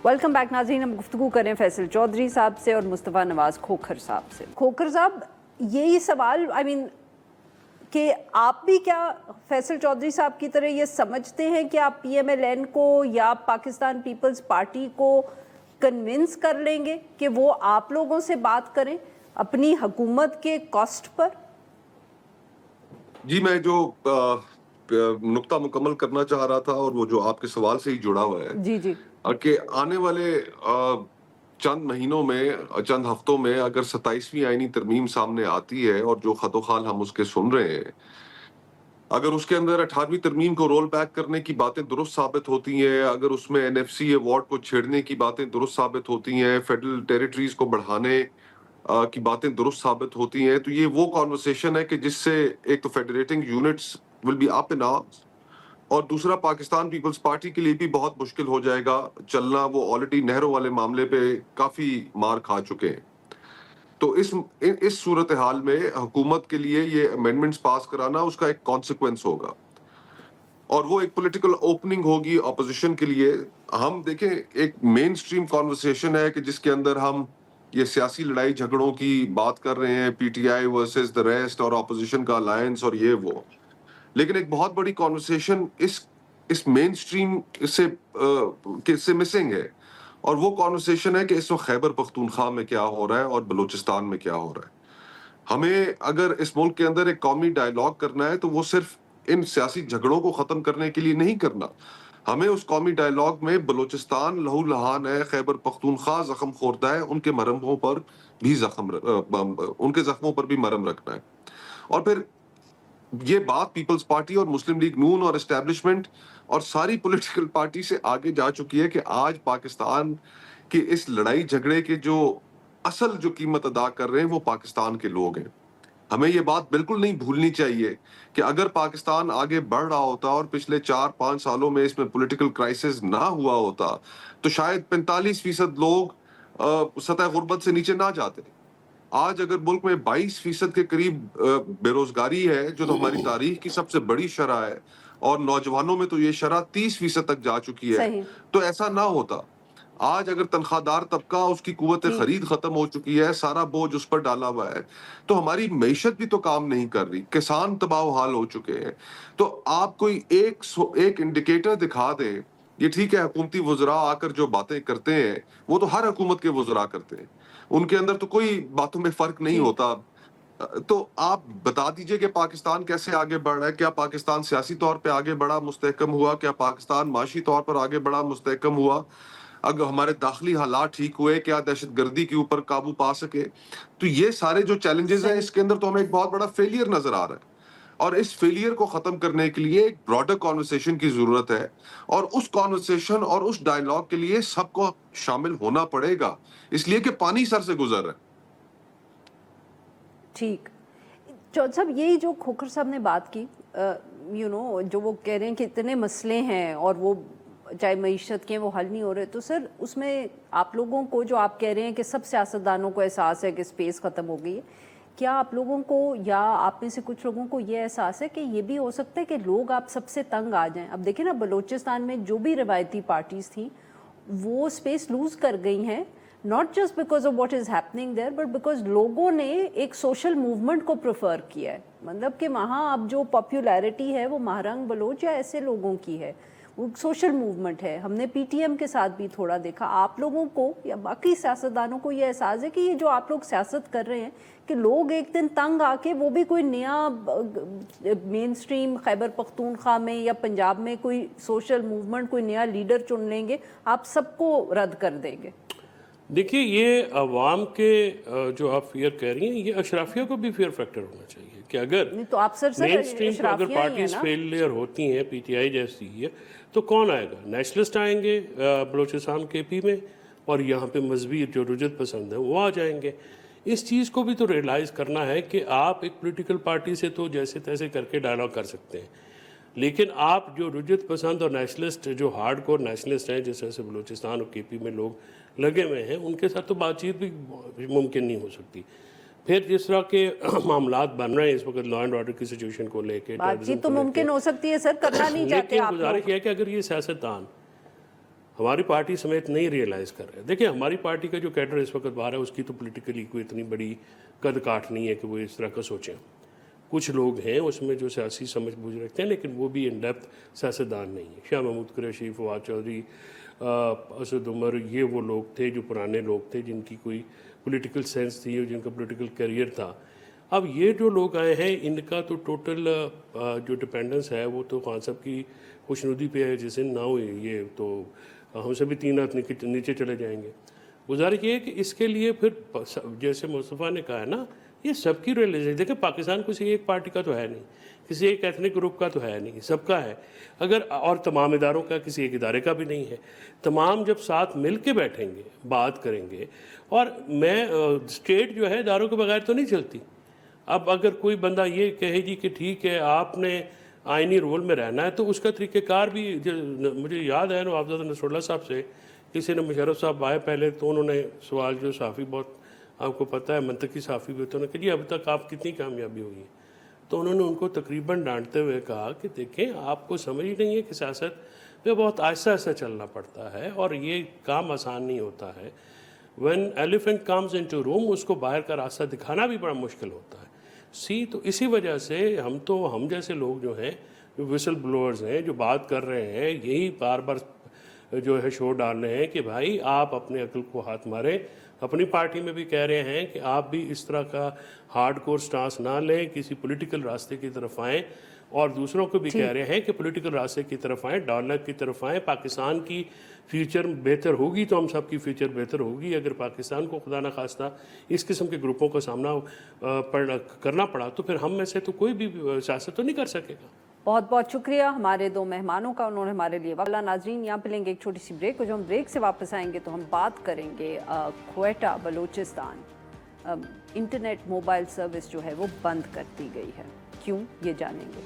Welcome back नाज़रीन। हम गुफ्तगू करें फैसल चौधरी साहब से और मुस्तफ़ा नवाज़ खोखर साहब से। खोखर साहब, यही सवाल कि आप भी क्या फैसल चौधरी साहब की तरह ये समझते हैं कि आप PMLN को या पाकिस्तान पीपल्स पार्टी को कन्विंस कर लेंगे कि वो आप लोगों से बात करें अपनी हुकूमत के कॉस्ट पर? जी, मैं जो नुक्ता मुकम्मल करना चाह रहा था और वो जो आपके सवाल से ही जुड़ा हुआ है जी जी कि आने वाले चंद महीनों में, चंद हफ्तों में अगर 27वीं आईनी तरमीम सामने आती है और जो खतोखाल हम उसके सुन रहे हैं, अगर उसके अंदर 18वीं तरमीम को रोल बैक करने की बातें दुरुस्त साबित होती हैं, अगर उसमें NFC अवार्ड को छेड़ने की बातें दुरुस्त साबित होती हैं, फेडरल टेरिटरीज को बढ़ाने की बातें दुरुस्त साबित होती हैं, तो ये वो कॉन्वर्सेशन है कि जिससे एक तो federating units will be up in arms और दूसरा पाकिस्तान पीपल्स पार्टी के लिए भी बहुत मुश्किल हो जाएगा चलना। वो ऑलरेडी नेहरू वाले मामले पे काफी मार खा चुके हैं। तो इस सूरत हाल में हुकूमत के लिए ये अमेंडमेंट्स पास कराना उसका एक कॉन्सिक्वेंस होगा और वो एक पॉलिटिकल ओपनिंग होगी अपोजिशन के लिए। हम देखें, एक मेन स्ट्रीम कॉन्वर्सेशन है कि जिसके अंदर हम ये सियासी लड़ाई झगड़ों की बात कर रहे हैं, PTI वर्सेस द रेस्ट और अपोजिशन का अलायंस और ये वो, लेकिन एक बहुत बड़ी कॉन्वर्सेशन इस मेन स्ट्रीम से मिसिंग है और वो कॉन्वर्सेशन है कि इस वक्त खैबर पख्तूनख्वा में क्या हो रहा है और बलूचिस्तान में क्या हो रहा है। हमें अगर इस मुल्क के अंदर एक कौमी डायलॉग करना है तो वो सिर्फ इन सियासी झगड़ों को खत्म करने के लिए नहीं करना। हमें उस कौमी डायलॉग में बलूचिस्तान लहू लहान है, खैबर पख्तूनख्वा जख्म खोरदा है, उनके मरहमों पर भी उनके जख्मों पर भी मरहम रखना है। और फिर ये बात पीपल्स पार्टी और मुस्लिम लीग नून और एस्टेब्लिशमेंट और सारी पॉलिटिकल पार्टी से आगे जा चुकी है कि आज पाकिस्तान की इस लड़ाई झगड़े के जो असल जो कीमत अदा कर रहे हैं वो पाकिस्तान के लोग हैं। हमें ये बात बिल्कुल नहीं भूलनी चाहिए कि अगर पाकिस्तान आगे बढ़ रहा होता और पिछले 4-5 सालों में इसमें पॉलिटिकल क्राइसिस ना हुआ होता तो शायद 45% लोग सतह गुर्बत से नीचे ना जाते। आज अगर मुल्क में 22% के करीब बेरोजगारी है, जो तो हमारी तारीख की सबसे बड़ी शरह है, और नौजवानों में तो ये शरह 30% तक जा चुकी है, तो ऐसा ना होता। आज अगर तनख्वाहदार तबका, उसकी कुव्वत खरीद खत्म हो चुकी है, सारा बोझ उस पर डाला हुआ है, तो हमारी मईशत भी तो काम नहीं कर रही, किसान तबाह हाल हो चुके हैं। तो आप कोई एक इंडिकेटर दिखा दें। ये ठीक है, हुकूमती वज़रा आकर जो बातें करते हैं वो तो हर हुकूमत के वज़रा करते हैं, उनके अंदर तो कोई बातों में फर्क नहीं होता। तो आप बता दीजिए कि पाकिस्तान कैसे आगे बढ़ रहा है। क्या पाकिस्तान सियासी तौर पे आगे बढ़ा, मुस्तहकम हुआ? क्या पाकिस्तान माशी तौर पर आगे बढ़ा, मुस्तहकम हुआ? अगर हमारे दाखिली हालात ठीक हुए, क्या दहशतगर्दी के ऊपर काबू पा सके? तो ये सारे जो चैलेंजेस हैं, इसके अंदर तो हमें एक बहुत बड़ा फेलियर नजर आ रहा है और इस फेलियर को खत्म करने के लिए एक ब्रॉडर कॉन्वर्सेशन की जरूरत है और उस कॉन्वर्सेशन और उस डायलॉग के लिए सबको शामिल होना पड़ेगा, इसलिए कि पानी सर से गुजर रहा है। ठीक। चौधरी साहब, यही जो खोखर साहब ने बात की, जो वो कह रहे हैं कि इतने मसले हैं और वो चाहे मईशत के वो हल नहीं हो रहे, तो सर उसमें आप लोगों को, जो आप कह रहे हैं कि सब सियासतदानों को एहसास है कि स्पेस ख़त्म हो गई है, क्या आप लोगों को या आप में से कुछ लोगों को ये एहसास है कि ये भी हो सकता है कि लोग आप सबसे तंग आ जाएं? अब देखिए ना, बलूचिस्तान में जो भी रवायती पार्टीज़ थी वो स्पेस लूज़ कर गई हैं, not just because of what is happening there, but because लोगों ने एक सोशल मूवमेंट को प्रेफर किया है। मतलब कि वहाँ अब जो पॉपुलैरिटी है वो महारंग बलोच या ऐसे लोगों की है, वो सोशल मूवमेंट है। हमने PTM के साथ भी थोड़ा देखा। आप लोगों को या बाकी सियासतदानों को ये एहसास है कि ये जो आप लोग सियासत कर रहे हैं कि लोग एक दिन तंग आके वो भी कोई नया मेन स्ट्रीम खैबर पख्तूनख्वा में या पंजाब में कोई सोशल मूवमेंट, कोई नया लीडर चुन लेंगे, आप सबको रद्द कर देंगे? देखिए, ये अवाम के जो आप फियर कह रही हैं, ये अशराफिया को भी फियर फैक्टर होना चाहिए कि अगर तो आप सर मेन स्ट्रीम पर अगर पार्टीज फेलियर होती हैं, PTI जैसी है, तो कौन आएगा? नेशनलिस्ट आएंगे बलूचिस्तान KP में, और यहाँ पे मजहबी जो रुजत पसंद है वो आ जाएंगे। इस चीज़ को भी तो रियलाइज़ करना है कि आप एक पॉलिटिकल पार्टी से तो जैसे तैसे करके डायलॉग कर सकते हैं, लेकिन आप जो रुजत पसंद और नेशनलिस्ट, जो हार्ड कोर नेशनलिस्ट हैं, जिस तरह से बलूचिस्तान और KP में लोग लगे हुए हैं, उनके साथ तो बातचीत भी मुमकिन नहीं हो सकती। फिर जिस तरह के मामलात बन रहे हैं इस वक्त लॉ एंड ऑर्डर की सिचुएशन को लेके, बातचीत तो मुमकिन हो सकती है सर, करना नहीं चाहते आप लोग। गुजारिश है कि अगर ये सियासतदान ہماری پارٹی سمیت نہیں ریئلائز کر رہے. دیکھیں ہماری پارٹی کا جو کیڈر اس وقت باہر ہے اس کی تو پولیٹیکلی کوئی اتنی بڑی قد کاٹ نہیں ہے کہ وہ اس طرح کا سوچیں. کچھ لوگ ہیں اس میں جو سیاسی سمجھ بوجھ رکھتے ہیں لیکن وہ بھی ان ڈیپتھ سیاستدان نہیں ہیں. شاہ محمود قریشی، فواد چودھری، اسد عمر، یہ وہ لوگ تھے جو پرانے لوگ تھے جن کی کوئی پولیٹیکل سینس تھی اور جن کا پولیٹیکل کیریئر تھا. اب یہ جو لوگ آئے ہیں ان کا تو ٹوٹل جو ڈپینڈنس ہے وہ تو خان صاحب کی خوشنودی پہ ہے. جس دن نہ ہوئی یہ تو ہم سے بھی 3 ہاتھ نیچے چلے جائیں گے. گزارش یہ ہے کہ اس کے لیے پھر جیسے مصطفیٰ نے کہا ہے نا، یہ سب کی ریئلائزیشن. دیکھیں پاکستان کسی ایک پارٹی کا تو ہے نہیں، کسی ایک ایتھنک گروپ کا تو ہے نہیں، سب کا ہے. اگر اور تمام اداروں کا، کسی ایک ادارے کا بھی نہیں ہے. تمام جب ساتھ مل کے بیٹھیں گے، بات کریں گے. اور میں اسٹیٹ جو ہے اداروں کے بغیر تو نہیں چلتی. اب اگر کوئی بندہ یہ کہے جی کہ ٹھیک ہے آپ نے آئینی رول میں رہنا ہے تو اس کا طریقہ کار بھی مجھے یاد ہے نوابزادہ نصر اللہ صاحب سے کسی نے، مشرف صاحب آئے پہلے تو انہوں نے سوال، جو صحافی بہت آپ کو پتہ ہے منطقی صحافی بھی ہوتے ہیں، کہ جی اب تک آپ کتنی کامیابی ہوئی ہے. تو انہوں نے ان کو تقریباً ڈانٹتے ہوئے کہا کہ دیکھیں آپ کو سمجھ ہی نہیں ہے کہ سیاست پہ بہت آہستہ آہستہ چلنا پڑتا ہے اور یہ کام آسان نہیں ہوتا ہے. when elephant comes into room اس کو باہر کا راستہ دکھانا بھی بڑا مشکل ہوتا ہے. تو اسی وجہ سے ہم جیسے لوگ جو ہیں، جو وسل بلوئرز ہیں، جو بات کر رہے ہیں، یہی بار بار جو ہے شور ڈال رہے ہیں کہ بھائی آپ اپنے عقل کو ہاتھ ماریں. اپنی پارٹی میں بھی کہہ رہے ہیں کہ آپ بھی اس طرح کا ہارڈ کور سٹانس نہ لیں، کسی پولیٹیکل راستے کی طرف آئیں. اور دوسروں کو بھی کہہ رہے ہیں کہ پولیٹیکل راستے کی طرف آئیں، ڈالر کی طرف آئیں. پاکستان کی فیوچر بہتر ہوگی تو ہم سب کی فیوچر بہتر ہوگی. اگر پاکستان کو خدا نخواستہ اس قسم کے گروپوں کا سامنا کرنا پڑا تو پھر ہم میں سے تو کوئی بھی سیاست تو نہیں کر سکے گا. بہت بہت شکریہ ہمارے 2 مہمانوں کا، انہوں نے ہمارے لیے وقت. ناظرین یہاں پہ لیں گے ایک چھوٹی سی بریک، اور جو ہم بریک سے واپس آئیں گے تو ہم بات کریں گے Quetta Balochistan internet mobile service جو ہے وہ بند کر دی گئی ہے. کیوں، یہ جانیں گے.